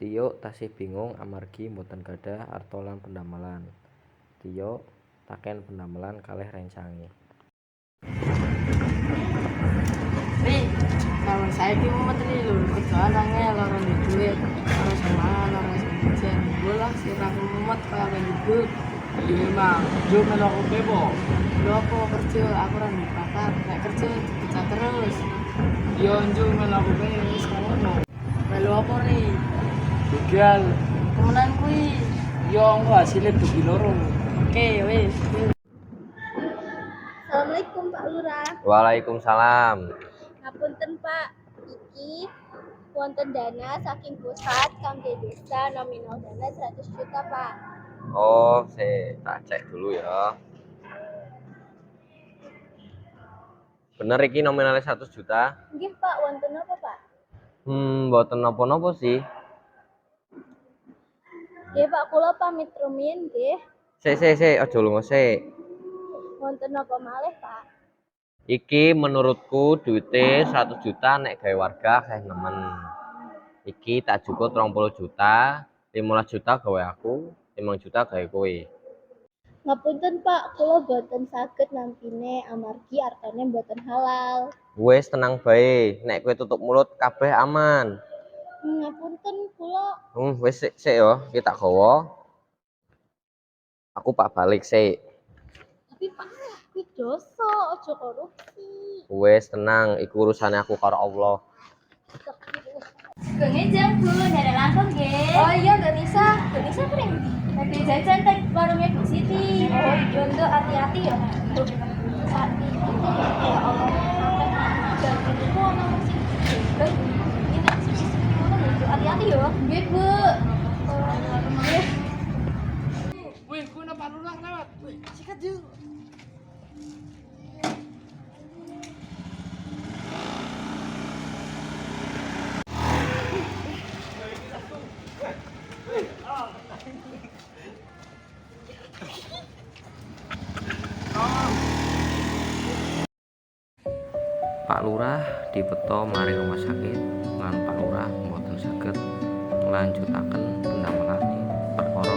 Tio tasih bingung amargi mboten gadhah arta lan pendamelan. Tio taken pendamelan kalih rencange. Ri, kalau saya ki mumet ri lho, kerjaan angel, ora ndek duit, ora semangan, ora sejen. Bola sirah mumet kaya hidup. Iya mang, jo melu aku bebo. Lho apa kerja, aku ora ndek bakat, nek kerja dipecat terus. Yo jo melu aku bebo wis ngono. Melu apa ri? Begal. Temenan kuwi. Yo engko hasilnya bagi loro. Oke, wis. Assalamualaikum Pak Lurah. Waalaikumsalam. Ngapunten Pak, iki wonten dana saking pusat kangge desa nominal dana 100 juta Pak. Oh, saya tak cek dulu ya. Bener iki nominalnya 100 juta? Nggih Pak, wonten apa Pak? Mboten napa-napa sih. Nggih Pak, kula pamit rumiyin nggih. Sik, aja lunga sik. Wonten apa malih Pak? Iki menurutku duite 100 juta nek gawe warga kayak nemen. Iki tak cukup 30 juta, 15 juta gawe aku, 5 juta gawe kowe. Ngapunten Pak, kula boten saged nampine amargi artane boten halal. Wes tenang bae, nek kowe tutup mulut kabeh aman. Ngapunten kula. Wes sik ya, iki tak gawa. Aku pak balik sik. Tapi Pak, kuwi dosa, aja korupsi. Wes tenang, iku urusane aku karo Allah. Ngejeng Bu, ada langsung nggih. Oh iya, Mbak Nisa. Mbak Nisa pring. Lagi jajan teh warungnya Bu Siti. Oh, iya untuk hati-hati ya. Bu. Hati-hati ya Allah. Dan itu kok ono mesin. Ini tak sisi ngono lho. Hati-hati ya. Nggih, Bu. Nggih. Wih, ku nang Pak Lurah lewat. Wih, sikat yo. Pak Lurah dibeto mari rumah sakit lan Pak Lurah mboten saged nglanjutaken pendamelane perkara